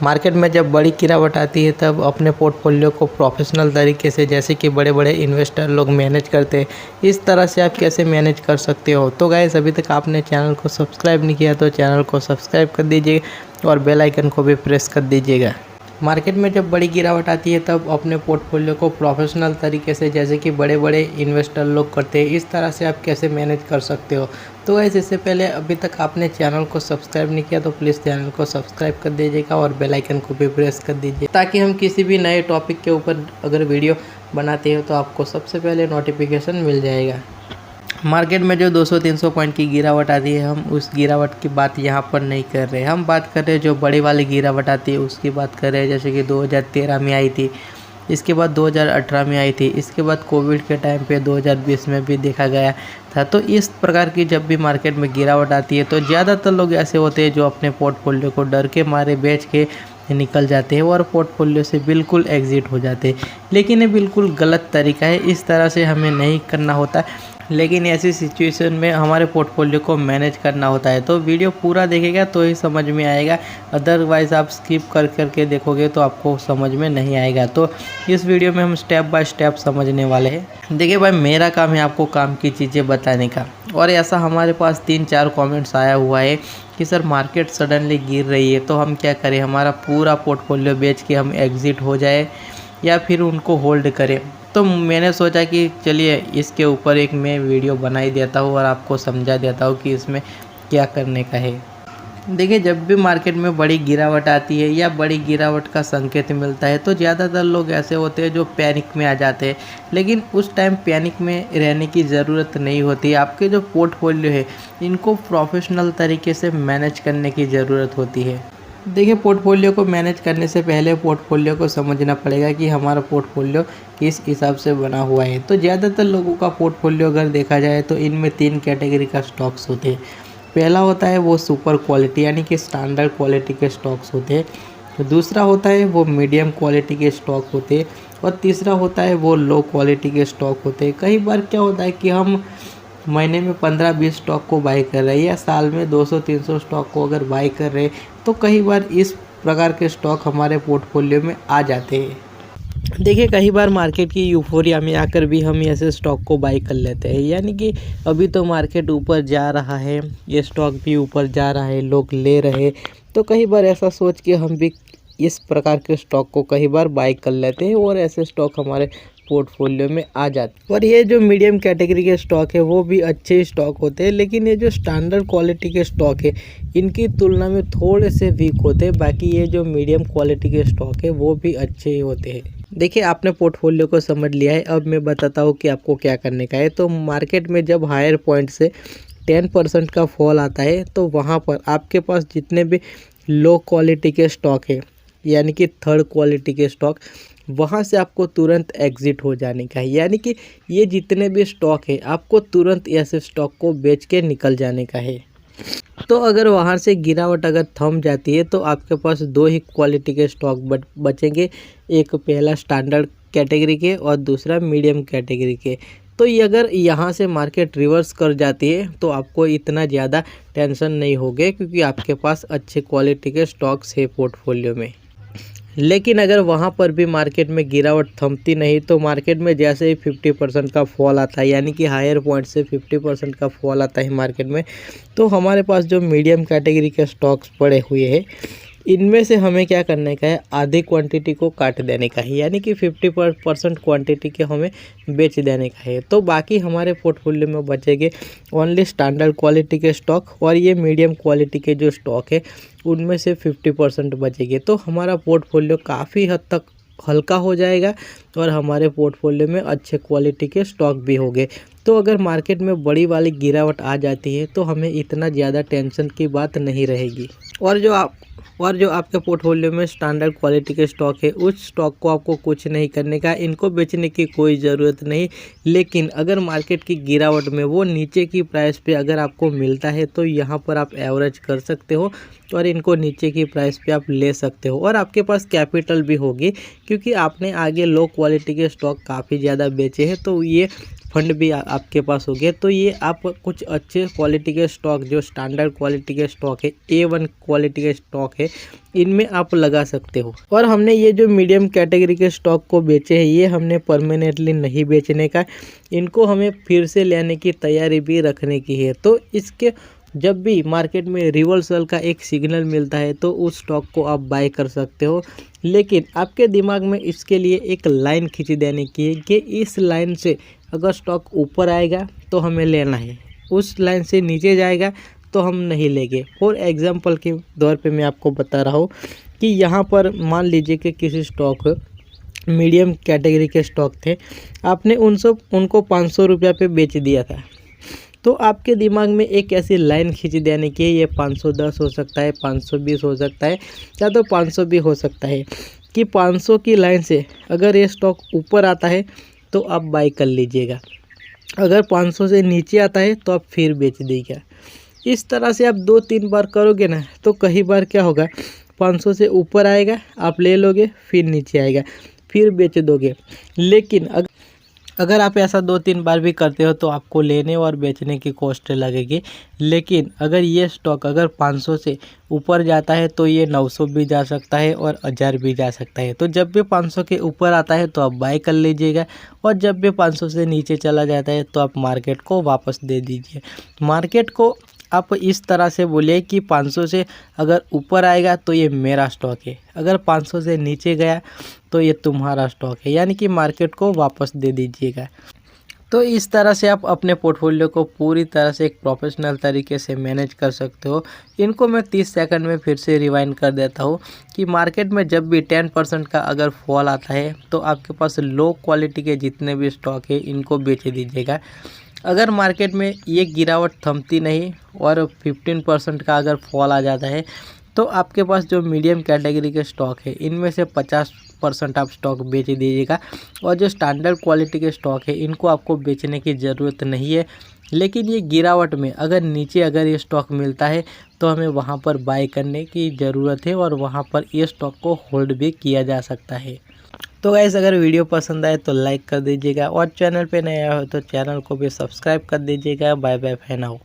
Market में जब बड़ी गिरावट आती है तब अपने पोर्टफोलियो को प्रोफेशनल तरीके से, जैसे कि बड़े बड़े इन्वेस्टर लोग मैनेज करते हैं, इस तरह से आप कैसे मैनेज कर सकते हो। तो गाइस, अभी तक आपने चैनल को सब्सक्राइब नहीं किया तो चैनल को सब्सक्राइब कर दीजिए और बेल आइकन को भी प्रेस कर दीजिएगा। मार्केट में जब बड़ी गिरावट आती है तब अपने पोर्टफोलियो को प्रोफेशनल तरीके से, जैसे कि बड़े बड़े इन्वेस्टर लोग करते हैं, इस तरह से आप कैसे मैनेज कर सकते हो। तो गाइस, इससे पहले अभी तक आपने चैनल को सब्सक्राइब नहीं किया तो प्लीज़ चैनल को सब्सक्राइब कर दीजिएगा और बेल आइकन को भी प्रेस कर दीजिए, ताकि हम किसी भी नए टॉपिक के ऊपर अगर वीडियो बनाते हो तो आपको सबसे पहले नोटिफिकेशन मिल जाएगा। मार्केट में जो 200-300 पॉइंट की गिरावट आती है, हम उस गिरावट की बात यहाँ पर नहीं कर रहे। हम बात कर रहे हैं जो बड़ी वाली गिरावट आती है उसकी बात कर रहे हैं, जैसे कि 2013 में आई थी, इसके बाद 2018 में आई थी, इसके बाद कोविड के टाइम पे 2020 में भी देखा गया था। तो इस प्रकार की जब भी मार्केट में गिरावट आती है तो ज़्यादातर लोग ऐसे होते हैं जो अपने पोर्टफोलियो को डर के मारे बेच के निकल जाते हैं और पोर्टफोलियो से बिल्कुल एग्जिट हो जाते हैं। लेकिन ये बिल्कुल गलत तरीका है, इस तरह से हमें नहीं करना होता। लेकिन ऐसी सिचुएशन में हमारे पोर्टफोलियो को मैनेज करना होता है। तो वीडियो पूरा देखेगा तो ही समझ में आएगा, अदरवाइज़ आप स्किप कर करके देखोगे तो आपको समझ में नहीं आएगा। तो इस वीडियो में हम स्टेप बाय स्टेप समझने वाले हैं। देखिए भाई, मेरा काम है आपको काम की चीज़ें बताने का, और ऐसा हमारे पास 3-4 कमेंट्स आया हुआ है कि सर मार्केट सडनली गिर रही है तो हम क्या करें, हमारा पूरा पोर्टफोलियो बेच के हम एग्ज़िट हो जाए या फिर उनको होल्ड करें। तो मैंने सोचा कि चलिए इसके ऊपर एक मैं वीडियो बना ही देता हूँ और आपको समझा देता हूँ कि इसमें क्या करने का है। देखिए, जब भी मार्केट में बड़ी गिरावट आती है या बड़ी गिरावट का संकेत मिलता है तो ज़्यादातर लोग ऐसे होते हैं जो पैनिक में आ जाते हैं। लेकिन उस टाइम पैनिक में रहने की ज़रूरत नहीं होती। आपके जो पोर्टफोलियो है इनको प्रोफेशनल तरीके से मैनेज करने की ज़रूरत होती है। देखिए, पोर्टफोलियो को मैनेज करने से पहले पोर्टफोलियो को समझना पड़ेगा कि हमारा पोर्टफोलियो किस हिसाब से बना हुआ है। तो ज़्यादातर लोगों का पोर्टफोलियो अगर देखा जाए तो इनमें 3 कैटेगरी का स्टॉक्स होते हैं। पहला होता है वो सुपर क्वालिटी यानी कि स्टैंडर्ड क्वालिटी के स्टॉक्स होते हैं। दूसरा होता है वो मीडियम क्वालिटी के स्टॉक होते हैं और तीसरा होता है वो लो क्वालिटी के स्टॉक होते हैं। कई बार क्या होता है कि हम महीने में 15-20 स्टॉक को बाई कर रहे हैं या साल में 200-300 स्टॉक को अगर बाई कर रहे हैं तो कई बार इस प्रकार के स्टॉक हमारे पोर्टफोलियो में आ जाते हैं। देखिए, कई बार मार्केट की यूफोरिया में आकर भी हम ऐसे स्टॉक को बाई कर लेते हैं, यानी कि अभी तो मार्केट ऊपर जा रहा है, ये स्टॉक भी ऊपर जा रहा है, लोग ले रहे, तो कई बार ऐसा सोच के हम भी इस प्रकार के स्टॉक को कई बार बाई कर लेते हैं और ऐसे स्टॉक हमारे पोर्टफोलियो में आ जाते। और ये जो मीडियम कैटेगरी के स्टॉक है वो भी अच्छे स्टॉक होते हैं, लेकिन ये जो स्टैंडर्ड क्वालिटी के स्टॉक है इनकी तुलना में थोड़े से वीक होते हैं। बाकी ये जो मीडियम क्वालिटी के स्टॉक है वो भी अच्छे ही होते हैं। देखिए, आपने पोर्टफोलियो को समझ लिया है, अब मैं बताता हूँ कि आपको क्या करने का है। तो मार्केट में जब हायर पॉइंट से 10% का फॉल आता है तो वहाँ पर आपके पास जितने भी लो क्वालिटी के स्टॉक है यानी कि थर्ड क्वालिटी के स्टॉक, वहाँ से आपको तुरंत एग्ज़िट हो जाने का है। यानी कि ये जितने भी स्टॉक है आपको तुरंत ऐसे स्टॉक को बेच के निकल जाने का है। तो अगर वहाँ से गिरावट अगर थम जाती है तो आपके पास 2 ही क्वालिटी के स्टॉक बचेंगे, एक पहला स्टैंडर्ड कैटेगरी के और दूसरा मीडियम कैटेगरी के। तो ये अगर यहाँ से मार्केट रिवर्स कर जाती है तो आपको इतना ज़्यादा टेंशन नहीं होगी, क्योंकि आपके पास अच्छे क्वालिटी के स्टॉक्स है पोर्टफोलियो में। लेकिन अगर वहाँ पर भी मार्केट में गिरावट थमती नहीं तो मार्केट में जैसे ही 50% का फॉल आता है, यानी कि हायर पॉइंट से 50% का फॉल आता है मार्केट में, तो हमारे पास जो मीडियम कैटेगरी के स्टॉक्स पड़े हुए हैं इनमें से हमें क्या करने का है, आधी क्वांटिटी को काट देने का है, यानी कि 50% क्वांटिटी के हमें बेच देने का है। तो बाकी हमारे पोर्टफोलियो में बचेंगे ओनली स्टैंडर्ड क्वालिटी के स्टॉक और ये मीडियम क्वालिटी के जो स्टॉक है उनमें से 50% बचेंगे। तो हमारा पोर्टफोलियो काफ़ी हद तक हल्का हो जाएगा और हमारे पोर्टफोलियो में अच्छे क्वालिटी के स्टॉक भी होंगे। तो अगर मार्केट में बड़ी वाली गिरावट आ जाती है तो हमें इतना ज़्यादा टेंशन की बात नहीं रहेगी। और जो आपके पोर्टफोलियो में स्टैंडर्ड क्वालिटी के स्टॉक है उस स्टॉक को आपको कुछ नहीं करने का, इनको बेचने की कोई ज़रूरत नहीं। लेकिन अगर मार्केट की गिरावट में वो नीचे की प्राइस पे अगर आपको मिलता है तो यहाँ पर आप एवरेज कर सकते हो और इनको नीचे की प्राइस पे आप ले सकते हो और आपके पास कैपिटल भी होगी, क्योंकि आपने आगे लो क्वालिटी के स्टॉक काफ़ी ज़्यादा बेचे हैं। तो ये फंड भी आपके पास हो गए, तो ये आप कुछ अच्छे क्वालिटी के स्टॉक, जो स्टैंडर्ड क्वालिटी के स्टॉक है, A1 क्वालिटी के स्टॉक है, इनमें आप लगा सकते हो। और हमने ये जो मीडियम कैटेगरी के स्टॉक को बेचे हैं, ये हमने परमानेंटली नहीं बेचने का, इनको हमें फिर से लेने की तैयारी भी रखने की है। तो इसके जब भी मार्केट में रिवर्सल का एक सिग्नल मिलता है तो उस स्टॉक को आप बाय कर सकते हो, लेकिन आपके दिमाग में इसके लिए एक लाइन खींच देने की है कि इस लाइन से अगर स्टॉक ऊपर आएगा तो हमें लेना है, उस लाइन से नीचे जाएगा तो हम नहीं लेंगे। फॉर एग्जांपल के तौर पे मैं आपको बता रहा हूँ कि यहाँ पर मान लीजिए कि किसी स्टॉक मीडियम कैटेगरी के स्टॉक थे, आपने उनको 500 रुपये पे बेच दिया था, तो आपके दिमाग में एक ऐसी लाइन खींच देने की, ये 510 हो सकता है, 520 हो सकता है, या तो 500 भी हो सकता है, कि 500 की लाइन से अगर ये स्टॉक ऊपर आता है तो आप बाई कर लीजिएगा, अगर 500 से नीचे आता है तो आप फिर बेच दीजिएगा। इस तरह से आप 2-3 बार करोगे ना, तो कई बार क्या होगा, 500 से ऊपर आएगा आप ले लोगे, फिर नीचे आएगा फिर बेच दोगे। लेकिन अगर आप ऐसा 2-3 बार भी करते हो तो आपको लेने और बेचने की कॉस्ट लगेगी। लेकिन अगर ये स्टॉक अगर 500 से ऊपर जाता है तो ये 900 भी जा सकता है और 1000 भी जा सकता है। तो जब भी 500 के ऊपर आता है तो आप बाय कर लीजिएगा, और जब भी 500 से नीचे चला जाता है तो आप मार्केट को वापस दे दीजिए। मार्केट को आप इस तरह से बोलिए कि 500 से अगर ऊपर आएगा तो ये मेरा स्टॉक है, अगर 500 से नीचे गया तो ये तुम्हारा स्टॉक है, यानी कि मार्केट को वापस दे दीजिएगा। तो इस तरह से आप अपने पोर्टफोलियो को पूरी तरह से एक प्रोफेशनल तरीके से मैनेज कर सकते हो। इनको मैं 30 सेकंड में फिर से रिवाइंड कर देता हूँ कि मार्केट में जब भी 10% का अगर फॉल आता है तो आपके पास लो क्वालिटी के जितने भी स्टॉक है इनको बेच दीजिएगा। अगर मार्केट में ये गिरावट थमती नहीं और 15% का अगर फॉल आ जाता है तो आपके पास जो मीडियम कैटेगरी के स्टॉक है इनमें से 50% आप स्टॉक बेच दीजिएगा, और जो स्टैंडर्ड क्वालिटी के स्टॉक है इनको आपको बेचने की ज़रूरत नहीं है। लेकिन ये गिरावट में अगर नीचे अगर ये स्टॉक मिलता है तो हमें वहाँ पर बाय करने की ज़रूरत है, और वहाँ पर ये स्टॉक को होल्ड भी किया जा सकता है। तो गाइस, अगर वीडियो पसंद आए तो लाइक कर दीजिएगा, और चैनल पे नया हो तो चैनल को भी सब्सक्राइब कर दीजिएगा। Bye bye, fan out.